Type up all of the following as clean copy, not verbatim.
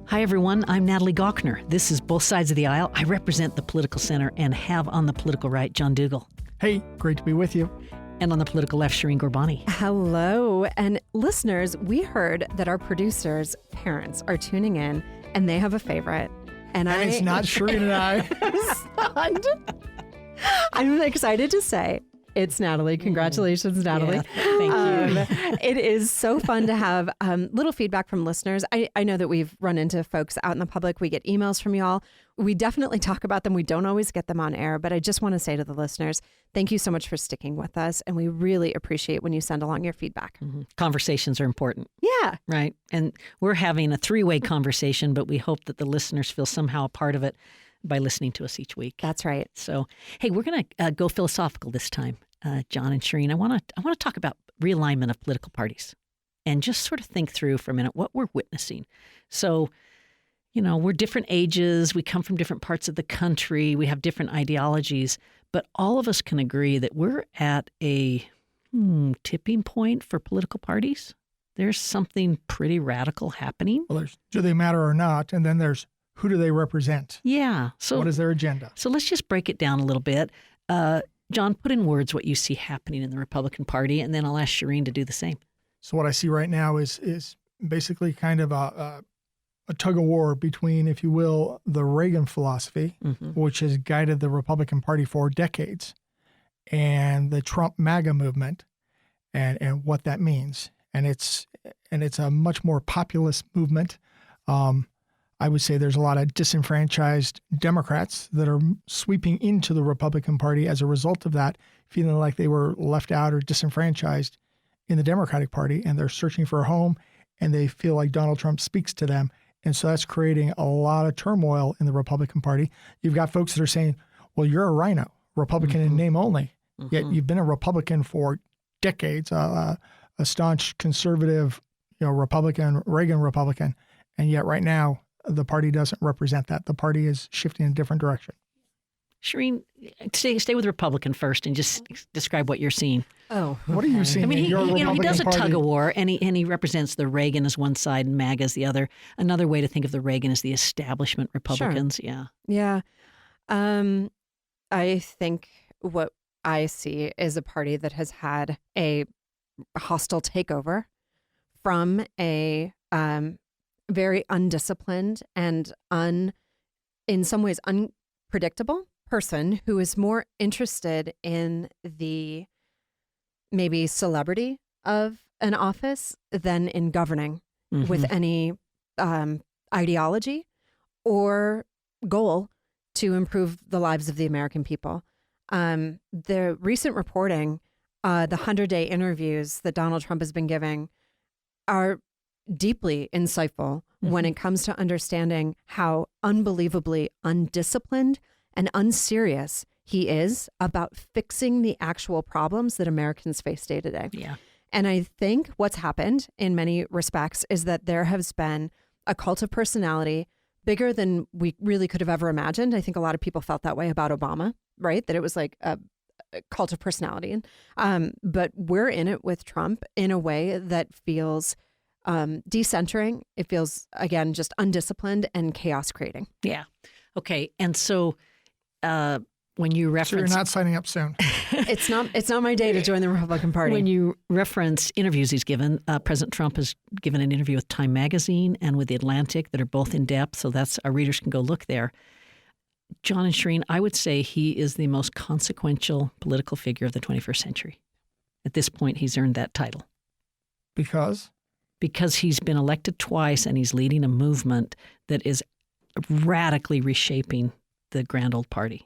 Hi, everyone. I'm Natalie Gawkner. This is Both Sides of the Aisle. I represent the political center and have on the political right John Dougal. Hey, great to be with you. And on the political left, Shireen Ghorbani. Hello. And listeners, we heard that our producers' parents are tuning in and they have a favorite. And it's not Shireen and I. I'm excited to say it's Natalie. Congratulations, Natalie. Yeah, thank you. It is so fun to have little feedback from listeners. I know that we've run into folks out in the public. We get emails from y'all. We definitely talk about them. We don't always get them on air, but I just want to say to the listeners, thank you so much for sticking with us. And we really appreciate when you send along your feedback. Mm-hmm. Conversations are important. Yeah. Right. And we're having a three-way conversation, but we hope that the listeners feel somehow a part of it by listening to us each week. That's right. So, hey, we're going to go philosophical this time, John and Shireen. I want to talk about realignment of political parties and just sort of think through for a minute what we're witnessing. So, you know, we're different ages. We come from different parts of the country. We have different ideologies, but all of us can agree that we're at a tipping point for political parties. There's something pretty radical happening. Well, there's do they matter or not? And then there's who do they represent? Yeah. So what is their agenda? So let's just break it down a little bit. John, put in words what you see happening in the Republican Party, and then I'll ask Shireen to do the same. So what I see right now is basically kind of a tug of war between, if you will, the Reagan philosophy, which has guided the Republican Party for decades, and the Trump MAGA movement, and what that means. And it's a much more populist movement. I would say there's a lot of disenfranchised Democrats that are sweeping into the Republican Party as a result of that, feeling like they were left out or disenfranchised in the Democratic Party, and they're searching for a home, and they feel like Donald Trump speaks to them. And so that's creating a lot of turmoil in the Republican Party. You've got folks that are saying, well, you're a rhino, Republican in name only, yet you've been a Republican for decades, a staunch conservative, Republican, Reagan Republican, and yet right now, the party doesn't represent that. The party is shifting in a different direction. Shireen, stay with Republican first and just describe what you're seeing. Oh, okay. What are you seeing? I mean, he does a Party? tug of war, and he represents the Reagan as one side and MAGA as the other. Another way to think of the Reagan is the establishment Republicans. Sure. Yeah. I think what I see is a party that has had a hostile takeover from a very undisciplined and in some ways unpredictable person who is more interested in the maybe celebrity of an office than in governing with any ideology or goal to improve the lives of the American people. The recent reporting, the 100-day interviews that Donald Trump has been giving are deeply insightful when it comes to understanding how unbelievably undisciplined and unserious he is about fixing the actual problems that Americans face day to day. Yeah. And I think what's happened in many respects is that there has been a cult of personality bigger than we really could have ever imagined. I think a lot of people felt that way about Obama, right? That it was like a cult of personality. But we're in it with Trump in a way that feels decentering. It feels, again, just undisciplined and chaos creating. Yeah. Okay. And so when you reference... So you're not signing up soon. It's not my day to join the Republican Party. When you reference interviews he's given, President Trump has given an interview with Time Magazine and with The Atlantic that are both in depth, so that's our readers can go look there. John and Shireen, I would say he is the most consequential political figure of the 21st century. At this point, he's earned that title. Because? Because he's been elected twice and he's leading a movement that is radically reshaping the grand old party.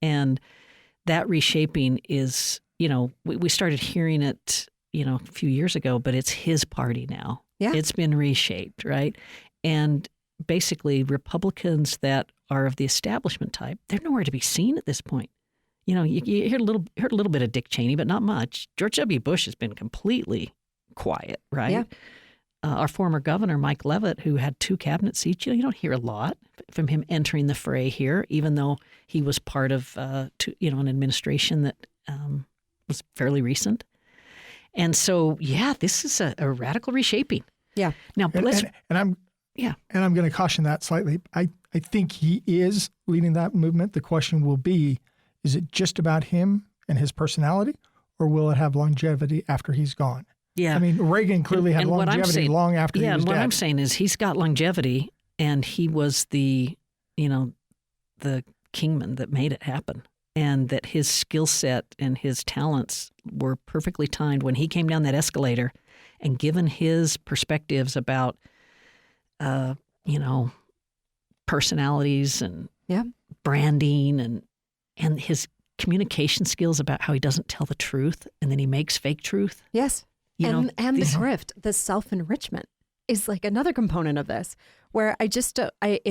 And that reshaping is, we started hearing it, a few years ago, but it's his party now. Yeah. It's been reshaped, right? And basically Republicans that are of the establishment type, they're nowhere to be seen at this point. You heard a little bit of Dick Cheney, but not much. George W. Bush has been completely quiet, right? Yeah. Our former governor, Mike Leavitt, who had 2 cabinet seats, you don't hear a lot from him entering the fray here, even though he was part of an administration that was fairly recent. And so, yeah, this is a radical reshaping. Yeah. Now, Yeah. And I'm going to caution that slightly. I think he is leading that movement. The question will be, is it just about him and his personality, or will it have longevity after he's gone? Yeah. I mean, Reagan clearly had what I'm longevity saying- long after he was and what dead. I'm saying is he's got longevity, and he was the kingman that made it happen, and that his skill set and his talents were perfectly timed when he came down that escalator, and given his perspectives about, personalities and Yeah. branding and his communication skills about how he doesn't tell the truth and then he makes fake truth. Yes. You know, And the these- grift, the self-enrichment is like another component of this, where it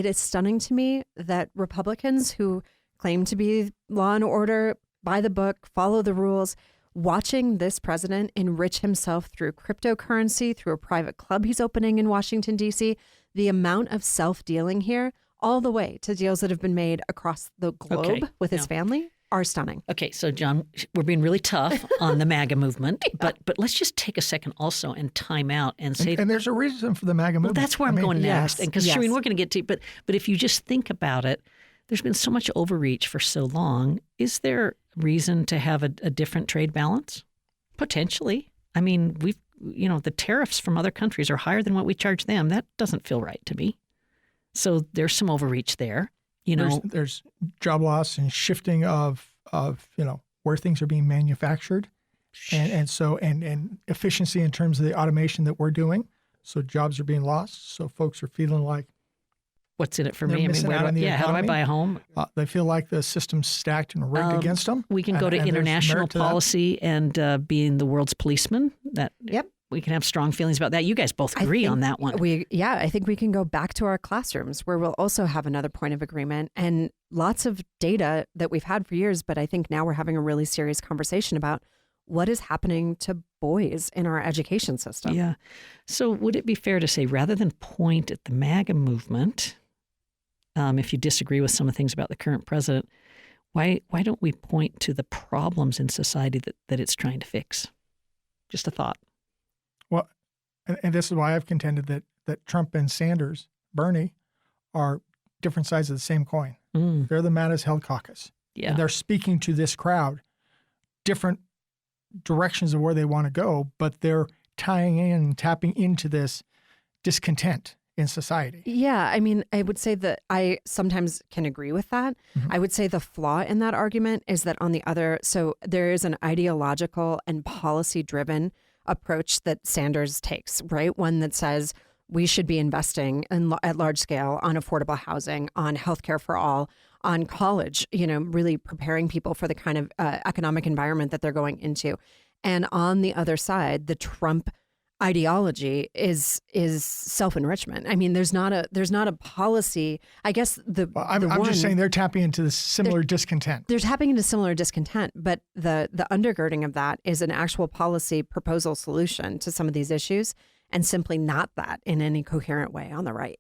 is stunning to me that Republicans who claim to be law and order, by the book, follow the rules, watching this president enrich himself through cryptocurrency, through a private club he's opening in Washington, D.C., the amount of self-dealing here, all the way to deals that have been made across the globe Okay. with his Yeah. family, are stunning. Okay, so John, we're being really tough on the MAGA movement, but let's just take a second also and time out and say, And there's a reason for the MAGA well, movement. that's where I'm I mean, going next. yes, And because yes. Shireen, we're going to get to, but if you just think about it, there's been so much overreach for so long. Is there reason to have a different trade balance? Potentially. I mean, the tariffs from other countries are higher than what we charge them. That doesn't feel right to me. So there's some overreach there. There's job loss and shifting of where things are being manufactured, and efficiency in terms of the automation that we're doing. So jobs are being lost. So folks are feeling like what's in it for they're me? I mean, missing out on the how do I economy. buy a home? They feel like the system's stacked and rigged against them. We can go to and there's international merit to that. policy and being the world's policeman. Yep. We can have strong feelings about that. You guys both agree on that one. I think we can go back to our classrooms where we'll also have another point of agreement and lots of data that we've had for years. But I think now we're having a really serious conversation about what is happening to boys in our education system. Yeah. So would it be fair to say, rather than point at the MAGA movement, if you disagree with some of the things about the current president, why don't we point to the problems in society that it's trying to fix? Just a thought. Well, and this is why I've contended that Trump and Sanders, Bernie, are different sides of the same coin. Mm, They're the mad as hell caucus. yeah. And they're speaking to this crowd, different directions of where they want to go, but they're tying in and tapping into this discontent in society. Yeah, I mean, I would say that I sometimes can agree with that. Mhm. I would say the flaw in that argument is that so there is an ideological and policy-driven approach that Sanders takes, right? One that says we should be investing at large scale on affordable housing, on healthcare for all, on college, really preparing people for the kind of economic environment that they're going into. And on the other side, the Trump ideology is self-enrichment. I mean, there's not a policy. I guess I'm just saying they're tapping into this similar discontent. There's tapping into similar discontent, but the undergirding of that is an actual policy proposal solution to some of these issues, and simply not that in any coherent way on the right.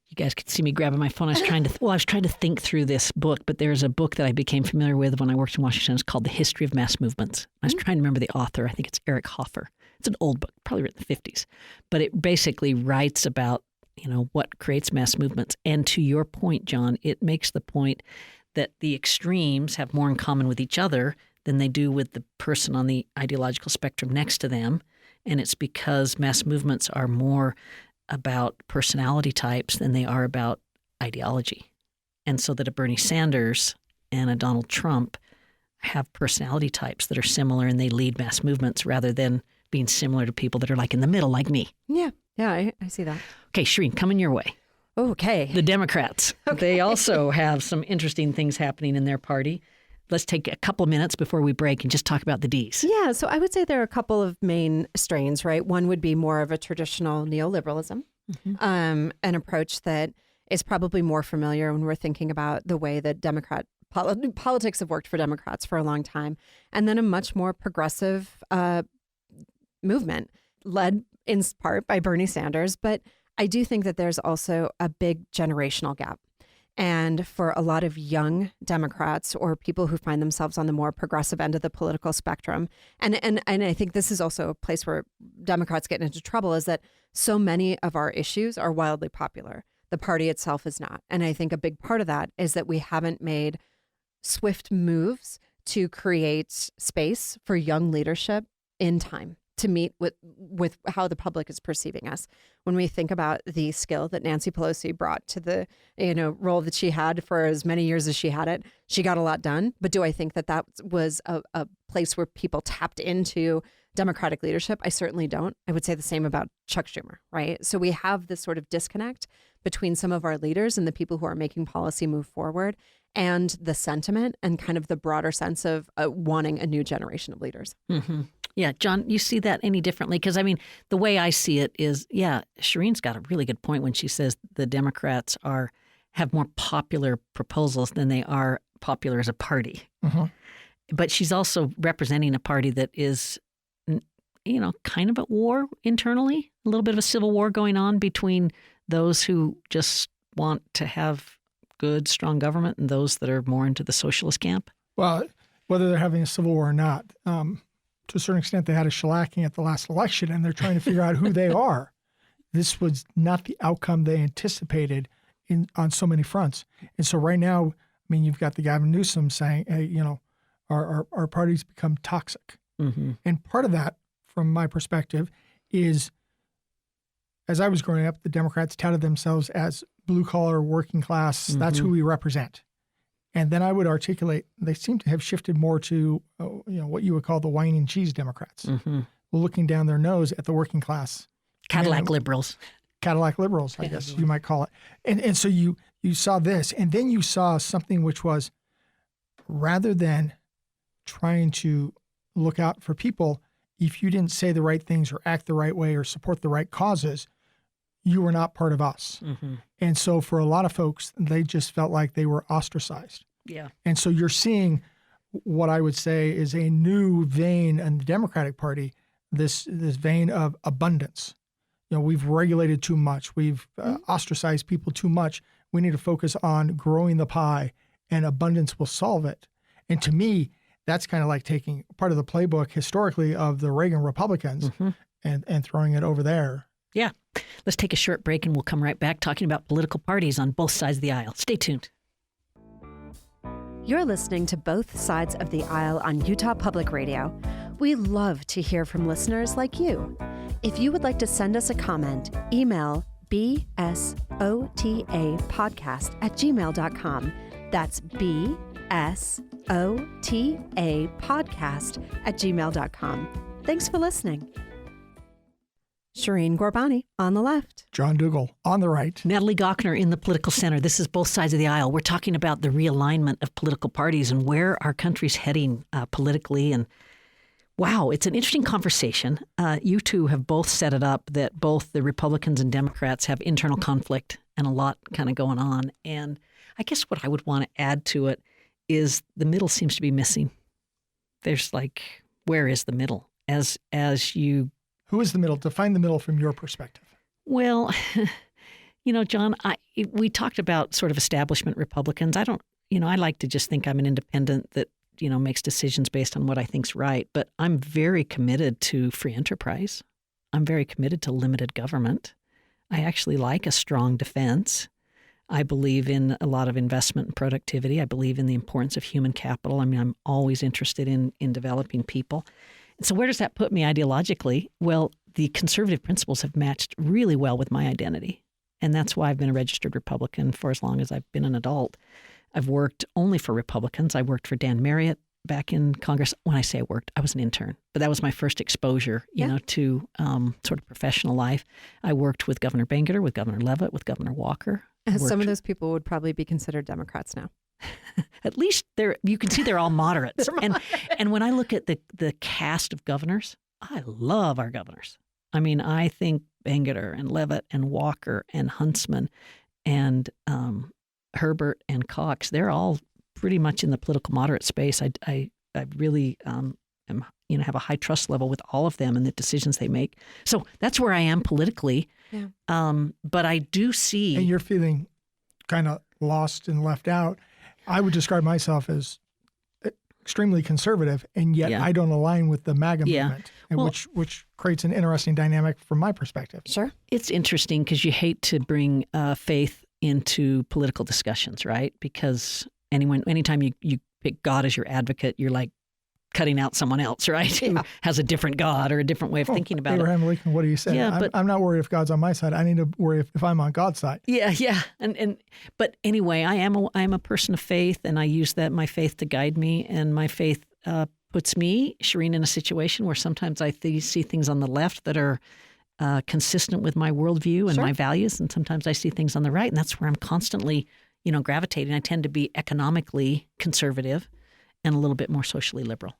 You guys could see me grabbing my phone. I was trying to think through this book, but there's a book that I became familiar with when I worked in Washington. It's called The History of Mass Movements. I was trying to remember the author. I think it's Eric Hoffer. It's an old book, probably written in the 50s, but it basically writes about, what creates mass movements. And to your point, John, it makes the point that the extremes have more in common with each other than they do with the person on the ideological spectrum next to them. And it's because mass movements are more about personality types than they are about ideology. And so that a Bernie Sanders and a Donald Trump have personality types that are similar and they lead mass movements rather than being similar to people that are like in the middle, like me. Yeah, I see that. Okay, Shireen, coming your way. Okay. The Democrats. They also have some interesting things happening in their party. Let's take a couple minutes before we break and just talk about the Ds. Yeah, so I would say there are a couple of main strains, right? One would be more of a traditional neoliberalism, an approach that is probably more familiar when we're thinking about the way that politics have worked for Democrats for a long time. And then a much more progressive movement led in part by Bernie Sanders. But I do think that there's also a big generational gap. And for a lot of young Democrats or people who find themselves on the more progressive end of the political spectrum, and I think this is also a place where Democrats get into trouble, is that so many of our issues are wildly popular. The party itself is not. And I think a big part of that is that we haven't made swift moves to create space for young leadership in time to meet with how the public is perceiving us. When we think about the skill that Nancy Pelosi brought to the role that she had for as many years as she had it, she got a lot done. But do I think that was a place where people tapped into Democratic leadership? I certainly don't. I would say the same about Chuck Schumer, right? So we have this sort of disconnect between some of our leaders and the people who are making policy move forward, and the sentiment and kind of the broader sense of wanting a new generation of leaders. Mm-hmm. Yeah, John, you see that any differently? Because, I mean, the way I see it is, Shireen's got a really good point when she says the Democrats have more popular proposals than they are popular as a party. Mm-hmm. But she's also representing a party that is, kind of at war internally, a little bit of a civil war going on between those who just want to have good, strong government and those that are more into the socialist camp. Well, whether they're having a civil war or not, to a certain extent, they had a shellacking at the last election, and they're trying to figure out who they are. This was not the outcome they anticipated on so many fronts. And so right now, I mean, you've got the Gavin Newsom saying, hey, our party's become toxic. Mm-hmm. And part of that, from my perspective, is as I was growing up, the Democrats touted themselves as blue-collar, working class. Mm-hmm. That's who we represent. And then I would articulate, they seem to have shifted more to, what you would call the wine and cheese Democrats, Mm-hmm. looking down their nose at the working class. Cadillac liberals. Cadillac liberals, I guess you might call it. And so you saw this, and then you saw something which was, rather than trying to look out for people, if you didn't say the right things or act the right way or support the right causes, you were not part of us. Mm-hmm. And so for a lot of folks, they just felt like they were ostracized. Yeah. And so you're seeing what I would say is a new vein in the Democratic Party, this vein of abundance. We've regulated too much. We've ostracized people too much. We need to focus on growing the pie, and abundance will solve it. And to me, that's kind of like taking part of the playbook historically of the Reagan Republicans Mm-hmm. and throwing it over there. Yeah. Let's take a short break and we'll come right back talking about political parties on both sides of the aisle. Stay tuned. You're listening to Both Sides of the Aisle on Utah Public Radio. We love to hear from listeners like you. If you would like to send us a comment, email bsotapodcast@gmail.com. That's bsotapodcast@gmail.com. Thanks for listening. Shireen Gorbani on the left. John Dougal on the right. Natalie Gochner in the political center. This is Both Sides of the Aisle. We're talking about the realignment of political parties and where our country's heading politically. And wow, it's an interesting conversation. You two have both set it up that both the Republicans and Democrats have internal conflict and a lot kind of going on. And I guess what I would want to add to it is the middle seems to be missing. There's where is the middle? As you... Who is the middle? Define the middle from your perspective. Well, John, we talked about sort of establishment Republicans. I like to just think I'm an independent that, makes decisions based on what I think's right. But I'm very committed to free enterprise. I'm very committed to limited government. I actually like a strong defense. I believe in a lot of investment and productivity. I believe in the importance of human capital. I mean, I'm always interested in developing people. So where does that put me ideologically? Well, the conservative principles have matched really well with my identity. And that's why I've been a registered Republican for as long as I've been an adult. I've worked only for Republicans. I worked for Dan Marriott back in Congress. When I say I worked, I was an intern. But that was my first exposure, to sort of professional life. I worked with Governor Bangerter, with Governor Leavitt, with Governor Walker. Some of those people would probably be considered Democrats now. At least you can see they're all moderates. And when I look at the cast of governors, I love our governors. I mean, I think Bangerter and Leavitt and Walker and Huntsman and Herbert and Cox, they're all pretty much in the political moderate space. I really have a high trust level with all of them and the decisions they make. So that's where I am politically. Yeah. But I do see. And you're feeling kind of lost and left out. I would describe myself as extremely conservative, and yet I don't align with the MAGA movement, which creates an interesting dynamic from my perspective. Sure. It's interesting because you hate to bring faith into political discussions, right? Because anytime you pick God as your advocate, you're like cutting out someone else, right? Who has a different God or a different way of thinking about Abraham Lincoln, what do you say? Yeah, I'm not worried if God's on my side. I need to worry if I'm on God's side. Yeah. But anyway, I am a person of faith, and I use my faith to guide me, and my faith puts me, Shireen, in a situation where sometimes I see things on the left that are consistent with my worldview and my values, and sometimes I see things on the right, and that's where I'm constantly, gravitating. I tend to be economically conservative and a little bit more socially liberal.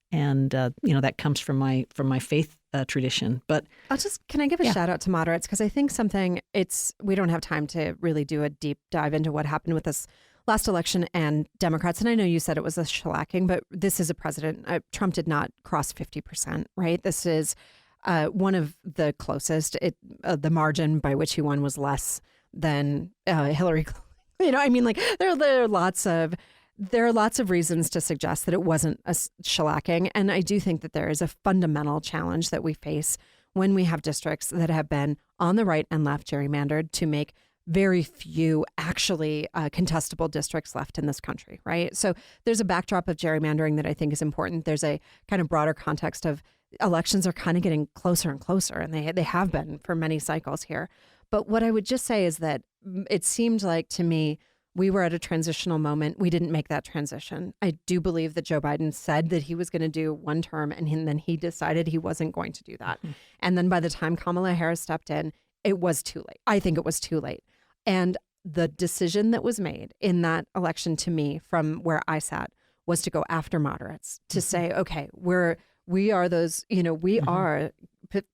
And, that comes from my faith tradition. But can I give a shout out to moderates? Because I think we don't have time to really do a deep dive into what happened with this last election and Democrats. And I know you said it was a shellacking, but this is a president. Trump did not cross 50%, right? This is one of the closest. The margin by which he won was less than Hillary Clinton. There are lots of reasons to suggest that it wasn't a shellacking. And I do think that there is a fundamental challenge that we face when we have districts that have been on the right and left gerrymandered to make very few actually contestable districts left in this country, right? So there's a backdrop of gerrymandering that I think is important. There's a kind of broader context of elections are kind of getting closer and closer, and they have been for many cycles here. But what I would just say is that it seemed like to me we were at a transitional moment. We didn't make that transition. I do believe that Joe Biden said that he was going to do one term, and then he decided he wasn't going to do that. Mm-hmm. And then by the time Kamala Harris stepped in, it was too late. I think it was too late. And the decision that was made in that election to me from where I sat was to go after moderates, to say, okay, we are those, we are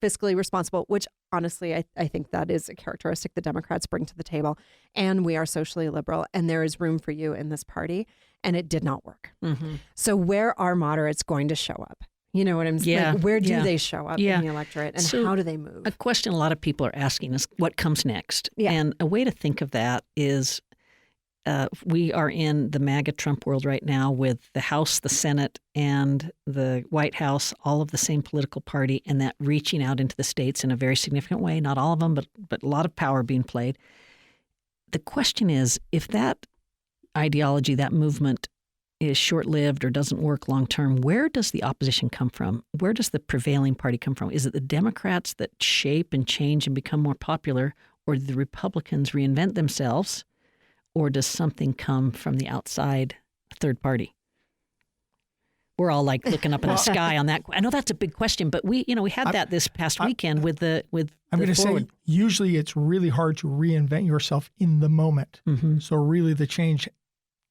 fiscally responsible, which honestly, I think that is a characteristic the Democrats bring to the table. And we are socially liberal, and there is room for you in this party. And it did not work. Mm-hmm. So where are moderates going to show up? You know what I'm saying? Yeah. Like, where do they show up in the electorate, and how do they move? A question a lot of people are asking is, what comes next? Yeah. And a way to think of that is we are in the MAGA Trump world right now with the House, the Senate, and the White House, all of the same political party, and that reaching out into the states in a very significant way. Not all of them, but a lot of power being played. The question is, if that ideology, that movement is short-lived or doesn't work long-term, where does the opposition come from? Where does the prevailing party come from? Is it the Democrats that shape and change and become more popular, or do the Republicans reinvent themselves, or does something come from the outside third party? We're all like looking up in the sky on that. I know that's a big question, but we had that this past weekend with I'm going to say, usually it's really hard to reinvent yourself in the moment. Mm-hmm. So really the change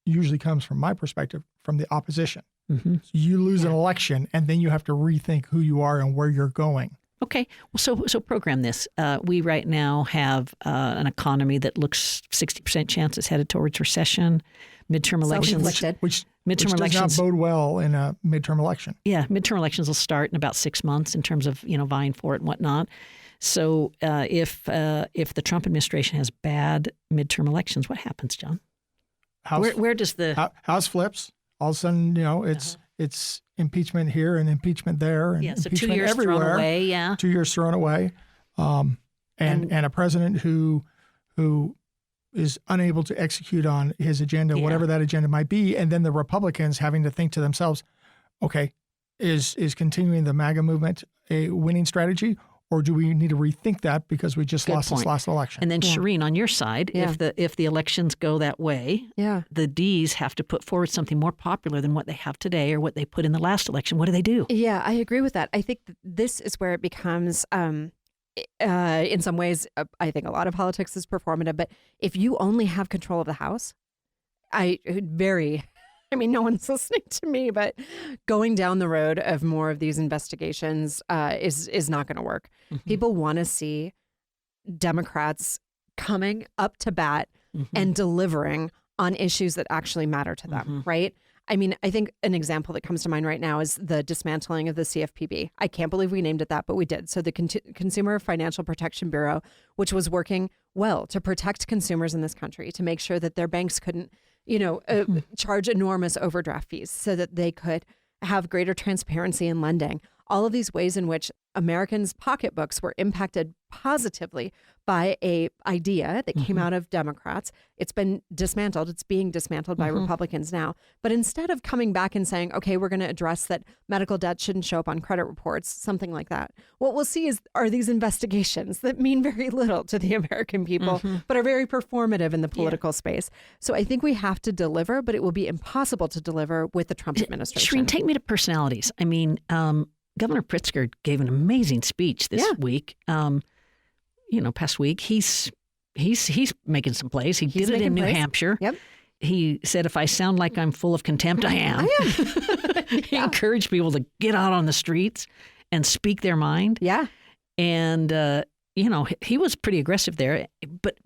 usually comes, from my perspective, from the opposition. Mm-hmm. So you lose an election, and then you have to rethink who you are and where you're going. Okay. Well, so program this. We right now have an economy that looks 60% chance it's headed towards recession. Midterm elections, which does not bode well in a midterm election. Yeah, midterm elections will start in about 6 months in terms of vying for it and whatnot. So if the Trump administration has bad midterm elections, what happens, John? Where does the House flips? All of a sudden, it's impeachment here and impeachment there, and so impeachment 2 years everywhere. Thrown away. Yeah, 2 years thrown away, and a president who is unable to execute on his agenda, whatever that agenda might be, and then the Republicans having to think to themselves, okay, is continuing the MAGA movement a winning strategy? Or do we need to rethink that because we just lost this last election? And then, Shireen, on your side, if the elections go that way, the Ds have to put forward something more popular than what they have today or what they put in the last election. What do they do? Yeah, I agree with that. I think this is where it becomes, in some ways, I think a lot of politics is performative. But if you only have control of the House, no one's listening to me, but going down the road of more of these investigations is not going to work. Mm-hmm. People want to see Democrats coming up to bat and delivering on issues that actually matter to them, right? I mean, I think an example that comes to mind right now is the dismantling of the CFPB. I can't believe we named it that, but we did. So the Consumer Financial Protection Bureau, which was working well to protect consumers in this country, to make sure that their banks couldn't, charge enormous overdraft fees so that they could have greater transparency in lending. All of these ways in which Americans' pocketbooks were impacted positively by a idea that came out of Democrats. It's been dismantled. It's being dismantled by Republicans now. But instead of coming back and saying, okay, we're going to address that medical debt shouldn't show up on credit reports, something like that, what we'll see are these investigations that mean very little to the American people, but are very performative in the political space. So I think we have to deliver, but it will be impossible to deliver with the Trump administration. Shereen, take me to personalities. I mean, Governor Pritzker gave an amazing speech this week. Past week, he's making some plays. He did it in New Hampshire. Yep. He said, if I sound like I'm full of contempt, I am. He encouraged people to get out on the streets and speak their mind. Yeah. And, he was pretty aggressive there.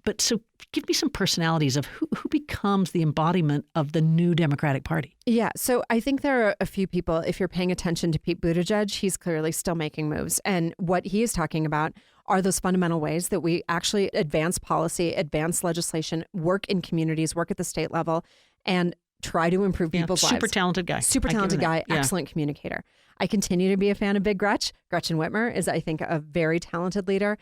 But so give me some personalities of who becomes the embodiment of the new Democratic Party. Yeah. So I think there are a few people, if you're paying attention to Pete Buttigieg, he's clearly still making moves. And what he is talking about are those fundamental ways that we actually advance policy, advance legislation, work in communities, work at the state level, and try to improve people's lives. Super talented guy. Super talented guy, excellent communicator. I continue to be a fan of Big Gretch. Gretchen Whitmer is, I think, a very talented leader,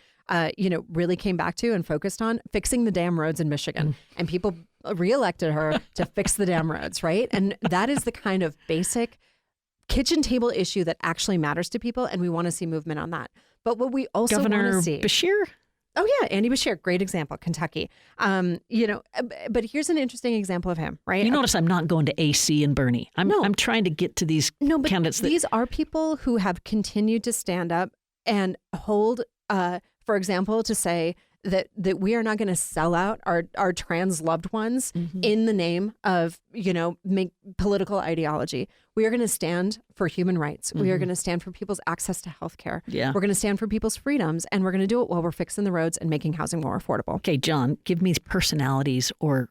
really came back to and focused on fixing the damn roads in Michigan. And people reelected her to fix the damn roads, right? And that is the kind of basic kitchen table issue that actually matters to people. And we want to see movement on that. But what we also want to see... Governor Beshear? Oh, yeah. Andy Beshear. Great example. Kentucky. But here's an interesting example of him, right? You notice I'm not going to AC and Bernie. I'm trying to get to these candidates. These are people who have continued to stand up and hold, for example, to say that we are not going to sell out our trans loved ones in the name of, political ideology. We are going to stand for human rights. We are going to stand for people's access to health care. Yeah. We're going to stand for people's freedoms, and we're going to do it while we're fixing the roads and making housing more affordable. Okay, John, give me personalities or,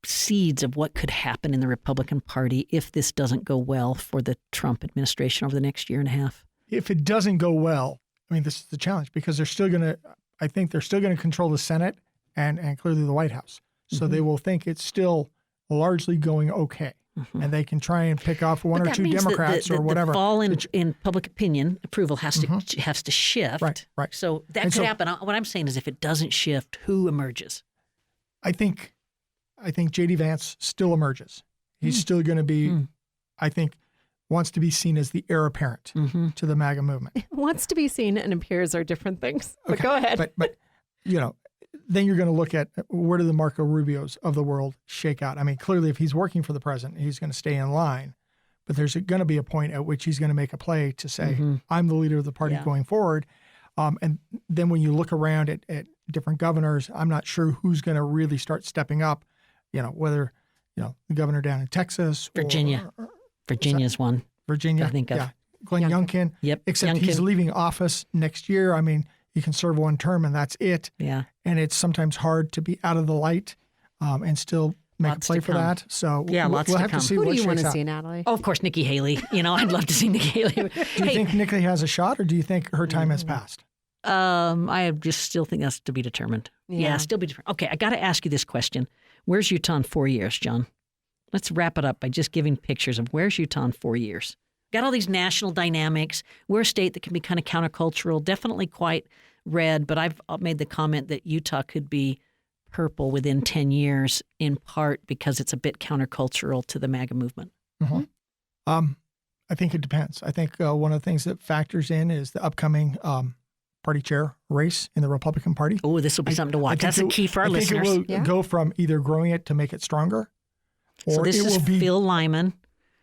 seeds of what could happen in the Republican Party if this doesn't go well for the Trump administration over the next year and a half. If it doesn't go well, I mean, this is the challenge because they're still going to control the Senate and clearly the White House. So they will think it's still largely going okay. And they can try and pick off one or two Democrats or whatever. The fall in public opinion approval has to shift. Right. So that could happen. What I'm saying is if it doesn't shift, who emerges? I think J.D. Vance still emerges. He's still going to be, I think, wants to be seen as the heir apparent to the MAGA movement. Wants to be seen and appears are different things. But go ahead. But then you're going to look at where do the Marco Rubios of the world shake out. I mean, clearly, if he's working for the president, he's going to stay in line. But there's going to be a point at which he's going to make a play to say, I'm the leader of the party going forward. And then when you look around at different governors, I'm not sure who's going to really start stepping up, whether, the governor down in Texas. Virginia. Virginia's one. Virginia. I think of. Yeah. Glenn Youngkin. Yep. Except he's leaving office next year. I mean, he can serve one term and that's it. Yeah. And it's sometimes hard to be out of the light and still make a play for that. So lots we'll to have come. to see Who what do you want shakes to out. see, Natalie? Oh, of course, Nikki Haley. I'd love to see Nikki Haley. Do you think Nikki has a shot or do you think her time has passed? I just still think that's to be determined. Yeah, still be determined. Okay, I got to ask you this question. Where's Utah in 4 years, John? Let's wrap it up by just giving pictures of where's Utah in 4 years. Got all these national dynamics. We're a state that can be kind of countercultural, definitely quite red, but I've made the comment that Utah could be purple within 10 years, in part because it's a bit countercultural to the MAGA movement. I think it depends. I think one of the things that factors in is the upcoming party chair race in the Republican Party. Oh, this will be something to watch. That's a key for our listeners. I think it will go from either growing it to make it stronger, or so this it is will be Phil Lyman.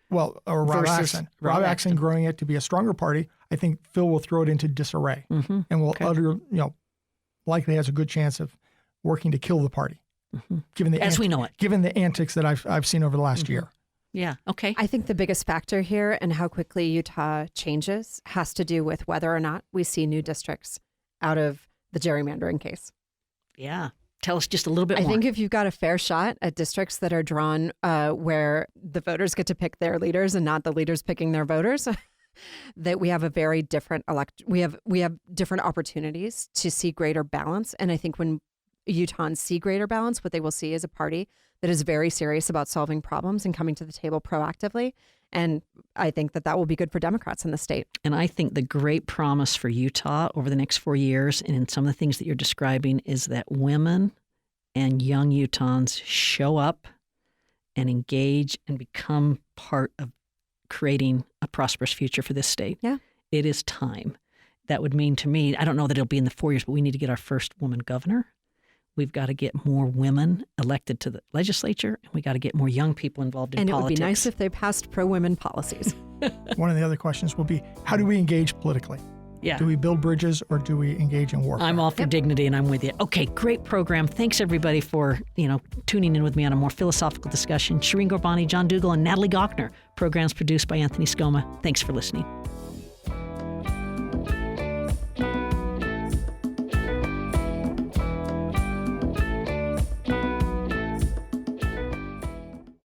Well, or Rob Axon. Rob Axon growing it to be a stronger party. I think Phil will throw it into disarray and will likely has a good chance of working to kill the party, given the we know it, given the antics that I've seen over the last year. Yeah. Okay. I think the biggest factor here and how quickly Utah changes has to do with whether or not we see new districts out of the gerrymandering case. Yeah. tell us just a little bit more. I think if you've got a fair shot at districts that are drawn where the voters get to pick their leaders and not the leaders picking their voters, that we have a very different we have different opportunities to see greater balance. And I think when Utahns see greater balance, what they will see is a party that is very serious about solving problems and coming to the table proactively. And I think that will be good for Democrats in the state. And I think the great promise for Utah over the next 4 years, and in some of the things that you're describing, is that women and young Utahns show up and engage and become part of creating a prosperous future for this state. Yeah. It is time. That would mean to me, I don't know that it'll be in the 4 years, but we need to get our first woman governor. We've got to get more women elected to the legislature, and we got to get more young people involved in politics. And it would be nice if they passed pro-women policies. One of the other questions will be, how do we engage politically? Yeah. Do we build bridges or do we engage in warfare? I'm all for dignity, and I'm with you. Okay, great program. Thanks, everybody, for tuning in with me on a more philosophical discussion. Shireen Gorbani, John Dougal, and Natalie Gochner. Programs produced by Anthony Scoma. Thanks for listening.